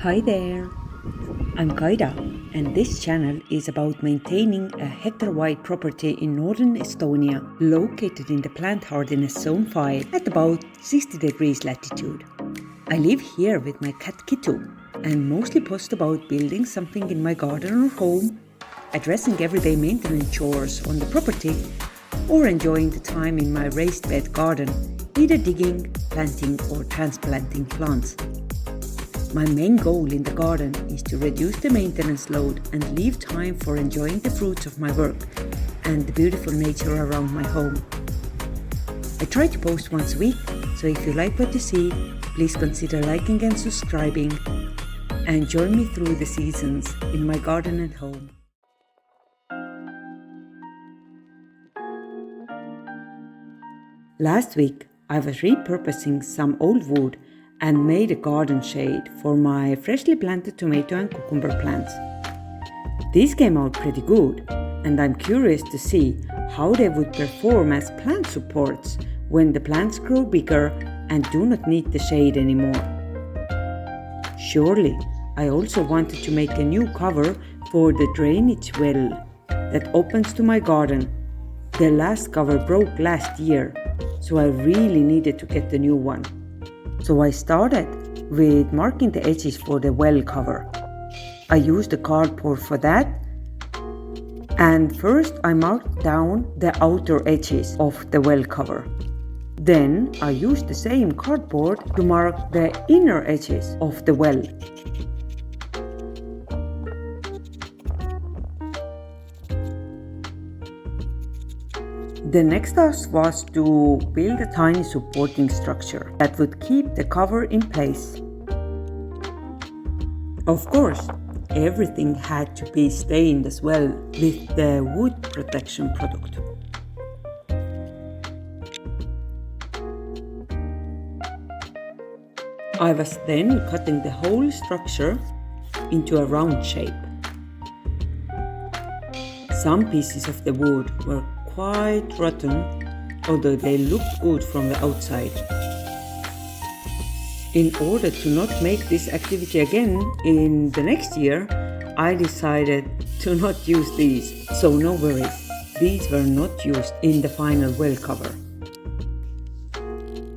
Hi there, I'm Kaida, and this channel is about maintaining a hectare-wide property in northern Estonia, located in the plant hardiness zone 5 at about 60 degrees latitude. I live here with my cat Kitu and mostly post about building something in my garden or home, addressing everyday maintenance chores on the property, or enjoying the time in my raised bed garden, either digging, planting, or transplanting plants. My main goal in the garden is to reduce the maintenance load and leave time for enjoying the fruits of my work and the beautiful nature around my home. I try to post once a week, so if you like what you see, please consider liking and subscribing, and join me through the seasons in my garden and home. Last week, I was repurposing some old wood and made a garden shade for my freshly planted tomato and cucumber plants. These came out pretty good, and I'm curious to see how they would perform as plant supports when the plants grow bigger and do not need the shade anymore. Surely, I also wanted to make a new cover for the drainage well that opens to my garden. The last cover broke last year, so I really needed to get the new one. So I started with marking the edges for the well cover. I used the cardboard for that, and first I marked down the outer edges of the well cover. Then I used the same cardboard to mark the inner edges of the well. The next task was to build a tiny supporting structure that would keep the cover in place. Of course, everything had to be stained as well with the wood protection product. I was then cutting the whole structure into a round shape. Some pieces of the wood were quite rotten, although they looked good from the outside. In order to not make this activity again in the next year, I decided to not use these, so no worries, these were not used in the final well cover.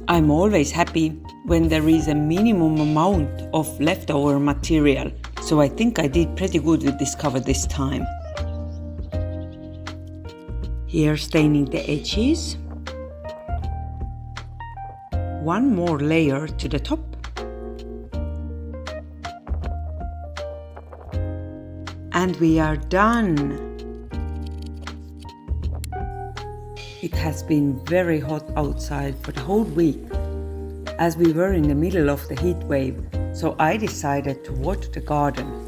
I'm always happy when there is a minimum amount of leftover material, so I think I did pretty good with this cover this time. Here staining the edges. One more layer to the top. And we are done. It has been very hot outside for the whole week, as we were in the middle of the heat wave, so I decided to water the garden.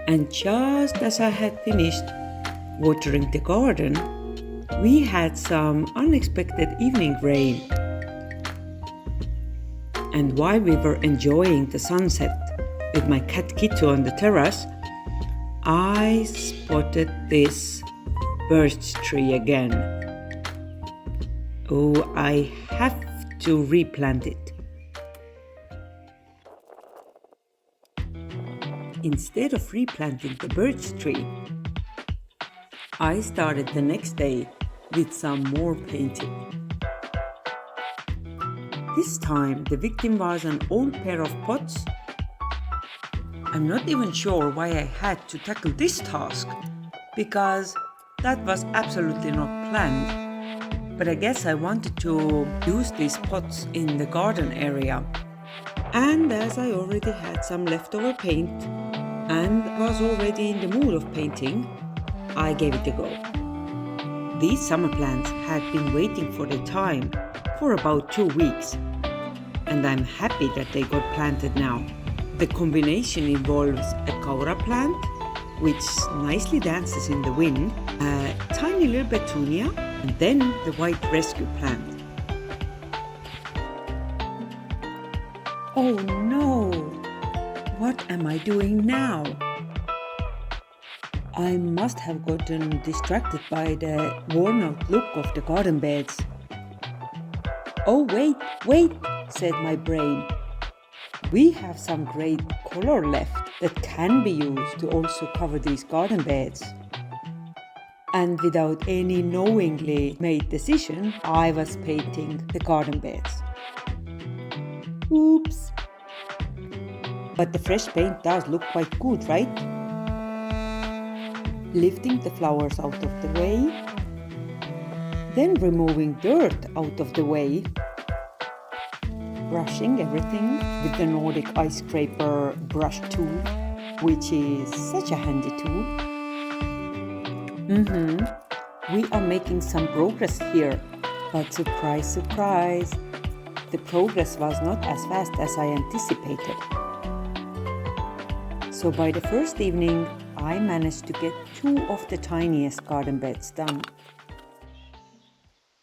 And just as I had finished watering the garden, we had some unexpected evening rain. And while we were enjoying the sunset with my cat Kitu on the terrace, I spotted this birch tree again. Oh, I have to replant it. Instead of replanting the birch tree, I started the next day with some more painting. This time the victim was an old pair of pots. I'm not even sure why I had to tackle this task, because that was absolutely not planned. But I guess I wanted to use these pots in the garden area. And as I already had some leftover paint and was already in the mood of painting, I gave it a go. These summer plants had been waiting for their time for about 2 weeks, and I'm happy that they got planted now. The combination involves a kaura plant, which nicely dances in the wind, a tiny little petunia, and then the white rescue plant. Oh no! What am I doing now? I must have gotten distracted by the worn out look of the garden beds. Oh, wait, said my brain. We have some great color left that can be used to also cover these garden beds. And without any knowingly made decision, I was painting the garden beds. Oops. But the fresh paint does look quite good, right? Lifting the flowers out of the way, then removing dirt out of the way, brushing everything with the Nordic ice scraper brush tool, which is such a handy tool. We are making some progress here, but surprise, surprise, the progress was not as fast as I anticipated. So by the first evening, I managed to get 2 of the tiniest garden beds done.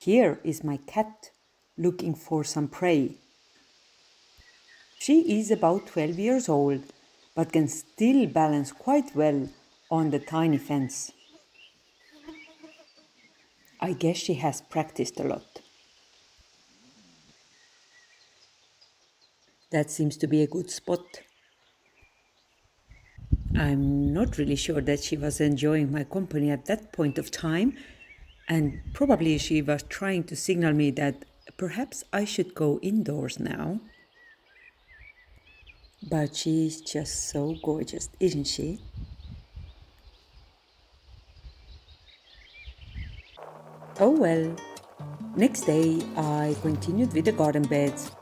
Here is my cat looking for some prey. She is about 12 years old, but can still balance quite well on the tiny fence. I guess she has practiced a lot. That seems to be a good spot. I'm not really sure that she was enjoying my company at that point of time, and probably she was trying to signal me that perhaps I should go indoors now. But she's just so gorgeous, isn't she? Oh well. Next day, I continued with the garden beds.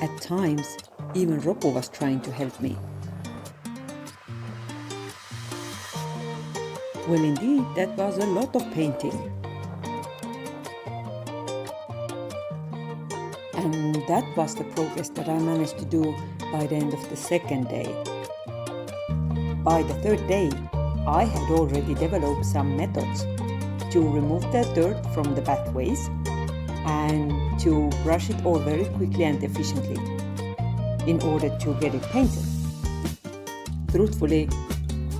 At times, even Rocco was trying to help me. Well, indeed, that was a lot of painting. And that was the progress that I managed to do by the end of the second day. By the third day, I had already developed some methods to remove the dirt from the pathways and to brush it all very quickly and efficiently in order to get it painted. Truthfully,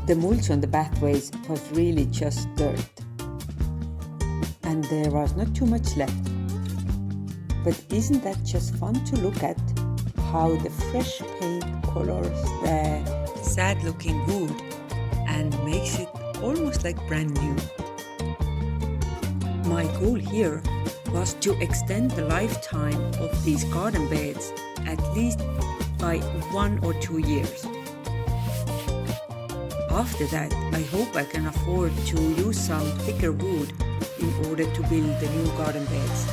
the mulch on the pathways was really just dirt, and there was not too much left. But isn't that just fun to look at? How the fresh paint colors the sad-looking wood and makes it almost like brand new. My goal here was to extend the lifetime of these garden beds at least by 1 or 2 years. After that, I hope I can afford to use some thicker wood in order to build the new garden beds.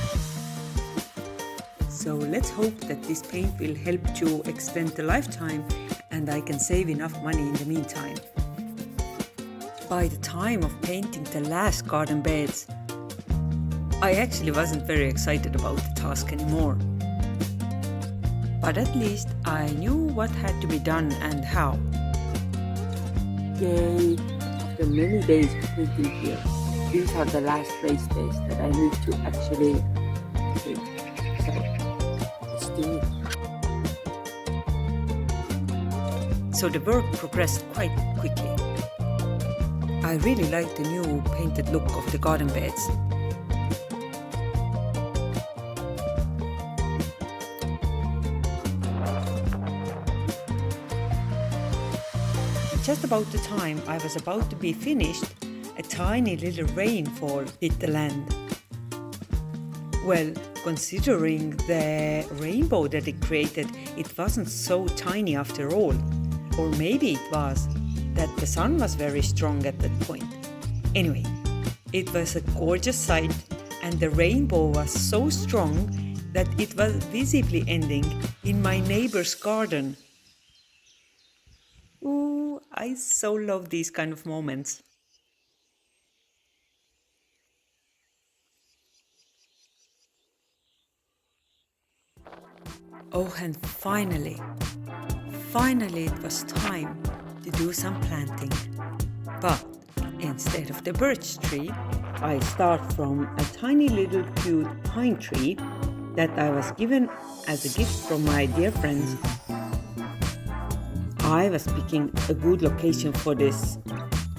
So let's hope that this paint will help to extend the lifetime and I can save enough money in the meantime. By the time of painting the last garden beds, I actually wasn't very excited about the task anymore. But at least I knew what had to be done and how. Yay! After many days of painting here, these are the last raised beds that I need to actually paint. So, let's do it. So the work progressed quite quickly. I really like the new painted look of the garden beds. Just about the time I was about to be finished, a tiny little rainfall hit the land. Well, considering the rainbow that it created, it wasn't so tiny after all. Or maybe it was that the sun was very strong at that point. Anyway, it was a gorgeous sight, and the rainbow was so strong that it was visibly ending in my neighbor's garden. Ooh, I so love these kind of moments. Oh, and finally it was time to do some planting. But instead of the birch tree, I start from a tiny little cute pine tree that I was given as a gift from my dear friends. I was picking a good location for this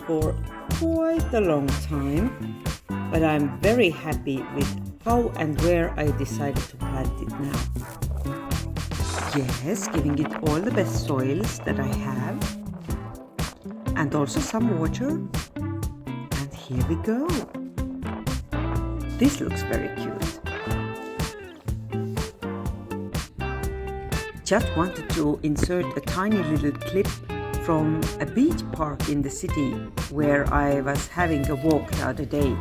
for quite a long time, but I'm very happy with how and where I decided to plant it now. Yes, giving it all the best soils that I have, and also some water. And here we go. This looks very cute. Just wanted to insert a tiny little clip from a beach park in the city where I was having a walk the other day.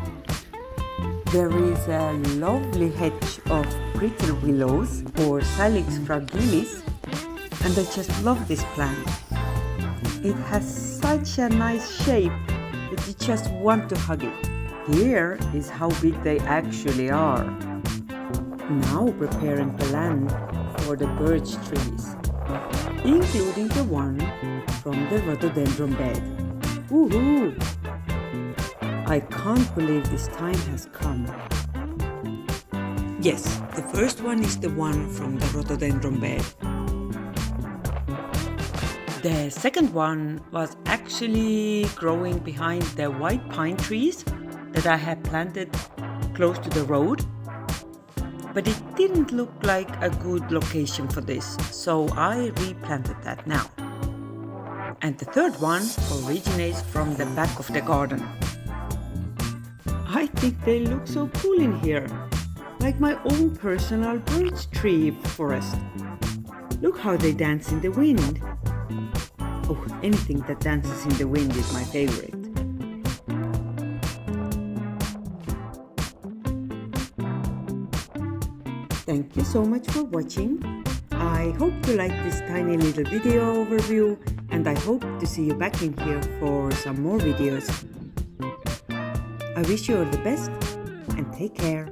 There is a lovely hedge of brittle willows or Salix fragilis, and I just love this plant. It has such a nice shape that you just want to hug it. Here is how big they actually are. Now preparing the land for the birch trees, including the one from the rhododendron bed. Woohoo! I can't believe this time has come. Yes, the first one is the one from the rhododendron bed. The second one was actually growing behind the white pine trees that I had planted close to the road. But it didn't look like a good location for this, so I replanted that now. And the third one originates from the back of the garden. I think they look so cool in here, like my own personal birch tree forest. Look how they dance in the wind. Oh, anything that dances in the wind is my favorite. Thank you so much for watching. I hope you liked this tiny little video overview, and I hope to see you back in here for some more videos. I wish you all the best and take care.